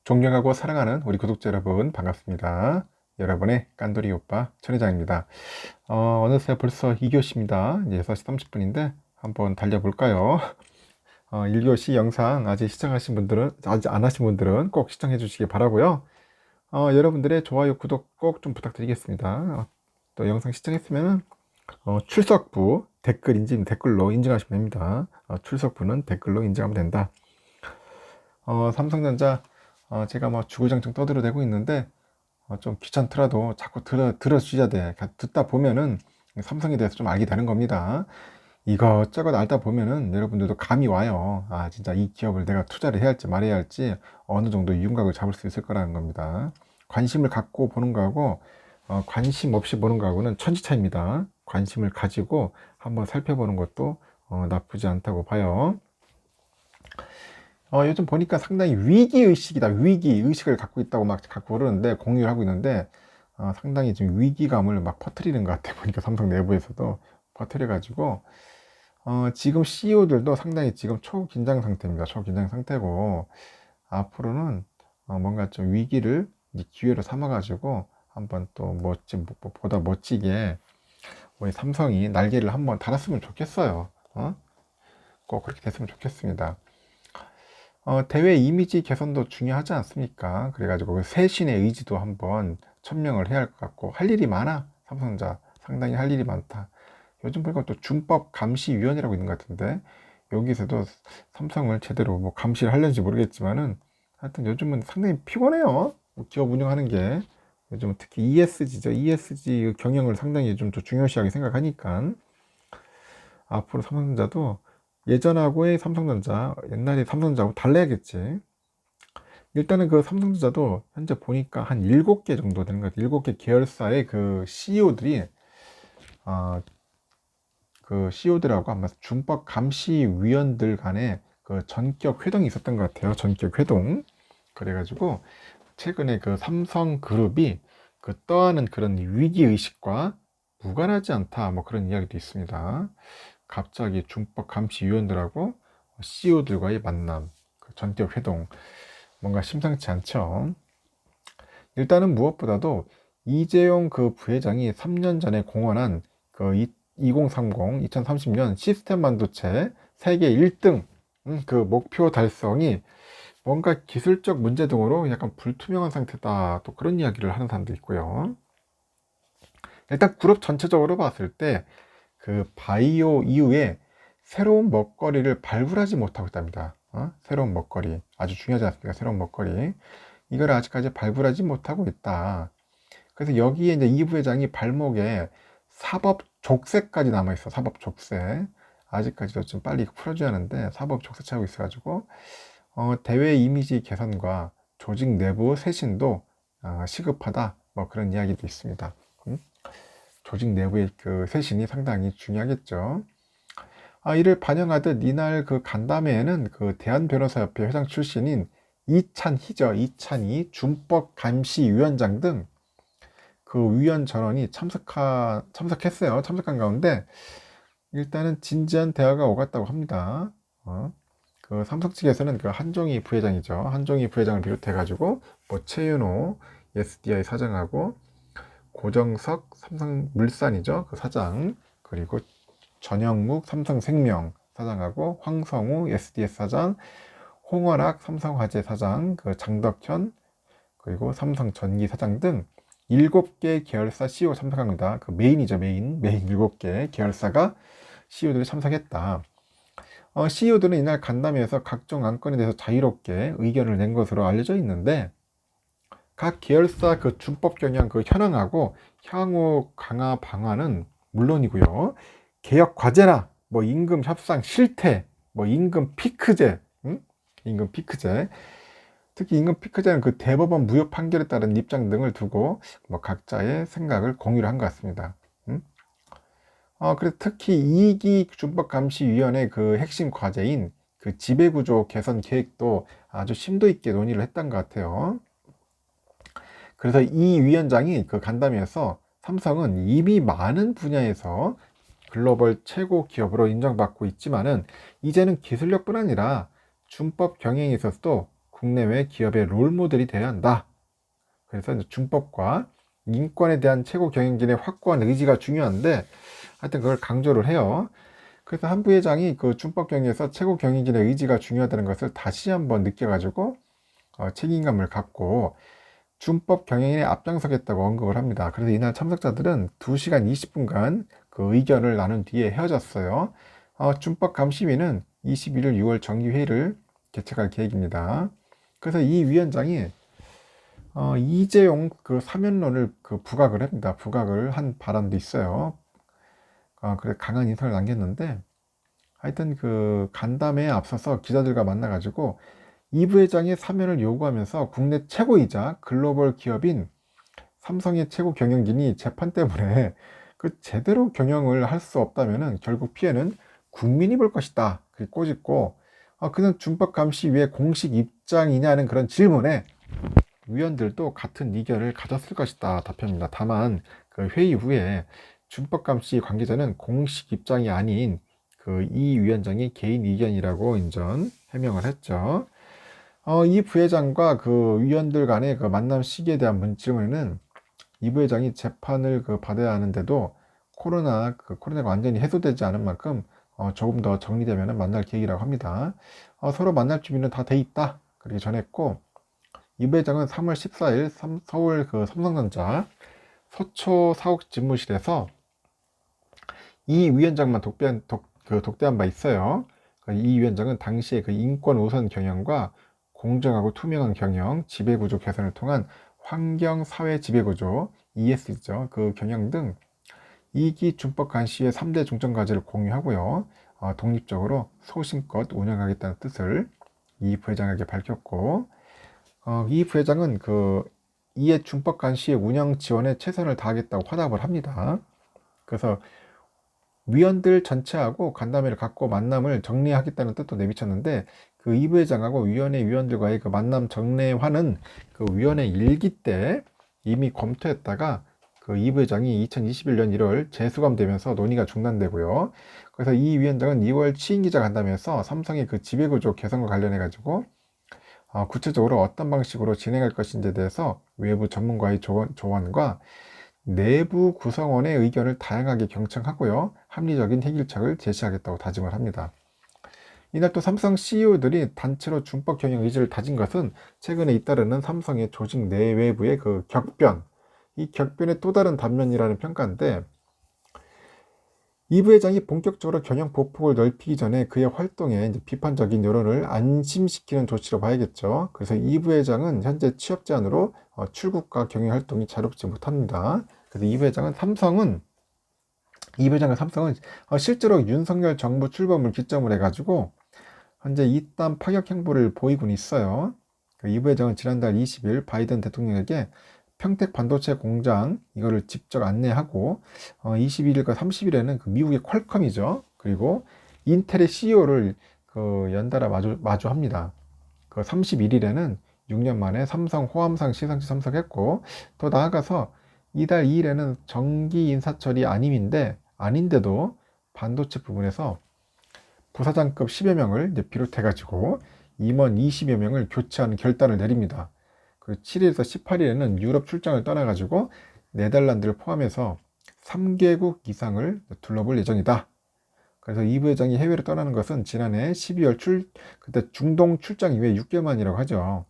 존경하고 사랑하는 우리 구독자 여러분 반갑습니다. 여러분의 깐돌이 오빠 천 회장입니다. 어느새 벌써 2교시입니다. 이제 6시 30분인데 한번 달려볼까요? 1교시 영상 아직 시청하신 분들은, 아직 안 하신 분들은 꼭 시청해 주시기 바라고요. 여러분들의 좋아요, 구독 꼭 좀 부탁드리겠습니다. 또 영상 시청했으면 출석부 댓글로 인증하시면 됩니다. 출석부는 댓글로 인증하면 된다. 삼성전자 제가 뭐 주구장창 떠들어대고 있는데 좀 귀찮더라도 자꾸 들어주셔야 돼. 듣다 보면은 삼성에 대해서 좀 알게 되는 겁니다. 이것저것 알다 보면은 여러분들도 감이 와요. 아, 진짜 이 기업을 내가 투자를 해야 할지 말아야 할지 어느 정도 윤곽을 잡을 수 있을 거라는 겁니다. 관심을 갖고 보는 거하고 관심 없이 보는 거하고는 천지 차이입니다. 관심을 가지고 한번 살펴보는 것도 나쁘지 않다고 봐요. 요즘 보니까 상당히 위기의식이다. 위기의식을 갖고 있다고 막 갖고 그러는데, 공유를 하고 있는데, 상당히 지금 위기감을 막 퍼뜨리는 것 같아. 보니까 삼성 내부에서도 퍼뜨려가지고, 지금 CEO들도 상당히 지금 초긴장 상태입니다. 초긴장 상태고, 앞으로는 뭔가 좀 위기를 이제 기회로 삼아가지고, 한번 또 보다 멋지게 우리 삼성이 날개를 한번 달았으면 좋겠어요. 꼭 그렇게 됐으면 좋겠습니다. 대회 이미지 개선도 중요하지 않습니까? 그래가지고 그 새신의 의지도 한번 천명을 해야 할 것 같고, 할 일이 많아. 삼성전자 상당히 할 일이 많다. 요즘 보니까 또 준법 감시위원회라고 있는 것 같은데, 여기서도 삼성을 제대로 뭐 감시를 하려는지 모르겠지만은, 하여튼 요즘은 상당히 피곤해요. 뭐 기업 운영하는 게. 요즘 특히 ESG죠. ESG 경영을 상당히 좀 더 중요시하게 생각하니까 앞으로 삼성전자도 예전하고의 삼성전자, 옛날에 삼성전자하고 달라야겠지. 일단은 그 삼성전자도 현재 보니까 한 7개 정도 되는 것 같아요. 7개 계열사의 그 CEO들이, 그 CEO들하고 아마 준법 감시위원들 간에 그 전격 회동이 있었던 것 같아요. 전격 회동. 그래가지고 최근에 그 삼성그룹이 그 떠하는 그런 위기의식과 무관하지 않다. 뭐 그런 이야기도 있습니다. 갑자기 준법 감시위원들하고 CEO들과의 만남, 그 전격 회동, 뭔가 심상치 않죠. 일단은 무엇보다도 이재용 그 부회장이 3년 전에 공언한 그 2030년 시스템 반도체 세계 1등 그 목표 달성이 뭔가 기술적 문제 등으로 약간 불투명한 상태다. 또 그런 이야기를 하는 사람도 있고요. 일단 그룹 전체적으로 봤을 때 그 바이오 이후에 새로운 먹거리를 발굴하지 못하고 있답니다. 새로운 먹거리. 아주 중요하지 않습니까? 새로운 먹거리. 이걸 아직까지 발굴하지 못하고 있다. 그래서 여기에 이제 이 부회장이 발목에 사법 족쇄까지 남아있어. 사법 족쇄. 아직까지도 좀 빨리 풀어줘야 하는데 사법 족쇄 차고 있어가지고 대외 이미지 개선과 조직 내부 쇄신도 시급하다. 뭐 그런 이야기도 있습니다. 조직 내부의 그 쇄신이 상당히 중요하겠죠. 이를 반영하듯 이날 그 간담회에는 그 대한변호사협회 회장 출신인 이찬희죠. 이찬희 준법감시위원장 등 그 위원 전원이 참석했어요. 참석한 가운데 일단은 진지한 대화가 오갔다고 합니다. 그 삼성 측에서는 그 한종희 부회장이죠. 한종희 부회장을 비롯해가지고 뭐 최윤호 SDI 사장하고 고정석 삼성물산이죠. 그 사장, 그리고 전영묵 삼성생명 사장하고 황성우 SDS 사장, 홍원학 삼성화재 사장, 그 장덕현, 그리고 삼성전기 사장 등 7개 계열사 CEO 참석합니다. 그 메인이죠, 메인 7개 계열사가 CEO들이 참석했다. CEO들은 이날 간담회에서 각종 안건에 대해서 자유롭게 의견을 낸 것으로 알려져 있는데, 각 계열사 그 준법 경영 그 현황하고 향후 강화 방안은 물론이고요. 개혁 과제나 뭐 임금 협상 실태, 뭐 임금 피크제, 임금 피크제, 특히 임금 피크제는 그 대법원 무효 판결에 따른 입장 등을 두고 뭐 각자의 생각을 공유를 한 것 같습니다. 그래서 특히 2기 준법감시위원회 그 핵심 과제인 그 지배구조 개선 계획도 아주 심도 있게 논의를 했던 것 같아요. 그래서 이 위원장이 그 간담회에서 삼성은 이미 많은 분야에서 글로벌 최고 기업으로 인정받고 있지만은 이제는 기술력뿐 아니라 준법 경영에 있어서도 국내외 기업의 롤모델이 되어야 한다. 그래서 이제 준법과 인권에 대한 최고 경영진의 확고한 의지가 중요한데 하여튼 그걸 강조를 해요. 그래서 한 부회장이 그 준법 경영에서 최고 경영진의 의지가 중요하다는 것을 다시 한번 느껴가지고 책임감을 갖고 준법 경영에 앞장서겠다고 언급을 합니다. 그래서 이날 참석자들은 2시간 20분간 그 의견을 나눈 뒤에 헤어졌어요. 준법 감시위는 21일 6월 정기회의를 개최할 계획입니다. 그래서 이 위원장이 이재용 그 사면론을 그 부각을 합니다. 부각을 한 바람도 있어요. 그래 강한 인상을 남겼는데 하여튼 그 간담회에 앞서서 기자들과 만나가지고 이 부회장의 사면을 요구하면서 국내 최고이자 글로벌 기업인 삼성의 최고 경영진이 재판 때문에 그 제대로 경영을 할 수 없다면은 결국 피해는 국민이 볼 것이다. 그렇게 꼬집고 그는 준법감시위의 공식 입장이냐는 그런 질문에 위원들도 같은 의견을 가졌을 것이다 답합니다. 다만 그 회의 후에 준법감시 관계자는 공식 입장이 아닌 그 이 위원장의 개인 의견이라고 인전 해명을 했죠. 이 부회장과 그 위원들 간의 그 만남 시기에 대한 질문에는 이 부회장이 재판을 그 받아야 하는데도 코로나가 완전히 해소되지 않은 만큼 조금 더 정리되면 만날 계획이라고 합니다. 서로 만날 준비는 다 돼 있다 그렇게 전했고 이 부회장은 3월 14일 서울 그 삼성전자 서초 사옥 집무실에서 이 위원장만 독대한 바 있어요. 이 위원장은 당시에 그 인권 우선 경영과 공정하고 투명한 경영, 지배구조 개선을 통한 환경 사회 지배구조, ESG죠. 그 경영 등 2기 준법 감시의 3대 중점 과제를 공유하고요. 독립적으로 소신껏 운영하겠다는 뜻을 이 부회장에게 밝혔고, 이 부회장은 이에 준법 감시의 운영 지원에 최선을 다하겠다고 화답을 합니다. 그래서 위원들 전체하고 간담회를 갖고 만남을 정리하겠다는 뜻도 내비쳤는데 그 이 부회장하고 위원회 위원들과의 그 만남 정례화는 그 위원회 일기 때 이미 검토했다가 그 이 부회장이 2021년 1월 재수감되면서 논의가 중단되고요. 그래서 이 위원장은 2월 취임기자 간담회에서 삼성의 그 지배구조 개선과 관련해 가지고 구체적으로 어떤 방식으로 진행할 것인지에 대해서 외부 전문가의 조언과 내부 구성원의 의견을 다양하게 경청하고요. 합리적인 해결책을 제시하겠다고 다짐을 합니다. 이날 또 삼성 CEO들이 단체로 준법 경영 의지를 다진 것은 최근에 잇따르는 삼성의 조직 내외부의 그 격변, 이 격변의 또 다른 단면이라는 평가인데 이 부회장이 본격적으로 경영 보폭을 넓히기 전에 그의 활동에 이제 비판적인 여론을 안심시키는 조치로 봐야겠죠. 그래서 이 부회장은 현재 취업 제한으로 출국과 경영 활동이 자유롭지 못합니다. 그래서 이 부회장은 삼성은 실제로 윤석열 정부 출범을 기점으로 해가지고 현재 이딴 파격 행보를 보이곤 있어요. 이 부회장은 지난달 20일 바이든 대통령에게 평택 반도체 공장 이거를 직접 안내하고 21일과 30일에는 그 미국의 퀄컴이죠. 그리고 인텔의 CEO를 그 연달아 마주합니다. 그 31일에는 6년 만에 삼성 호암상 시상식 참석했고 더 나아가서 이달 2일에는 정기 인사철이 아닌데도 반도체 부분에서 부사장급 10여 명을 이제 비롯해가지고 임원 20여 명을 교체하는 결단을 내립니다. 그 7일에서 18일에는 유럽 출장을 떠나가지고 네덜란드를 포함해서 3개국 이상을 둘러볼 예정이다. 그래서 이 부회장이 해외로 떠나는 것은 지난해 12월 그때 중동 출장 이후에 6개월 만이라고 하죠.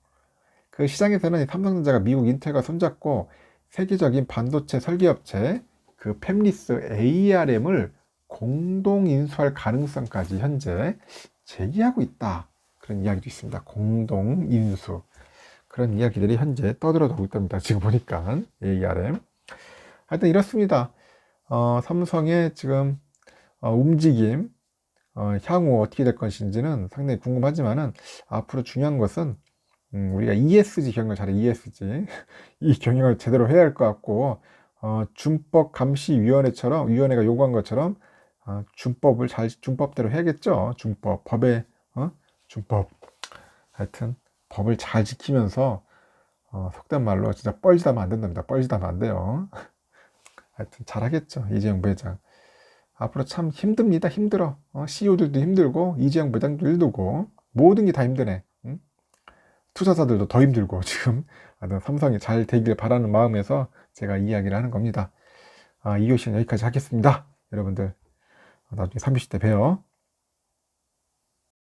그 시장에서는 삼성전자가 미국 인텔과 손잡고 세계적인 반도체 설계업체 그 팹리스 ARM을 공동 인수할 가능성까지 현재 제기하고 있다. 그런 이야기도 있습니다. 공동 인수. 그런 이야기들이 현재 떠들어오고 있답니다. 지금 보니까 ARM. 하여튼 이렇습니다. 삼성의 지금 움직임, 향후 어떻게 될 것인지는 상당히 궁금하지만은 앞으로 중요한 것은 우리가 ESG 경영을 잘해 ESG 이 경영을 제대로 해야 할 것 같고 위원회가 요구한 것처럼 준법대로 해야겠죠. 준법 하여튼 법을 잘 지키면서 속된 말로 진짜 뻘짓하면 안 된답니다. 뻘짓하면 안 돼요. 하여튼 잘하겠죠. 이재용 부회장 앞으로 참 힘듭니다. 힘들어. CEO들도 힘들고 이재용 부회장도 힘들고 모든 게 다 힘드네. 응? 투자자들도 더 힘들고 지금 삼성이 잘 되길 바라는 마음에서 제가 이야기를 하는 겁니다. 이 교시는 여기까지 하겠습니다. 여러분들 나중에 30대 봬요.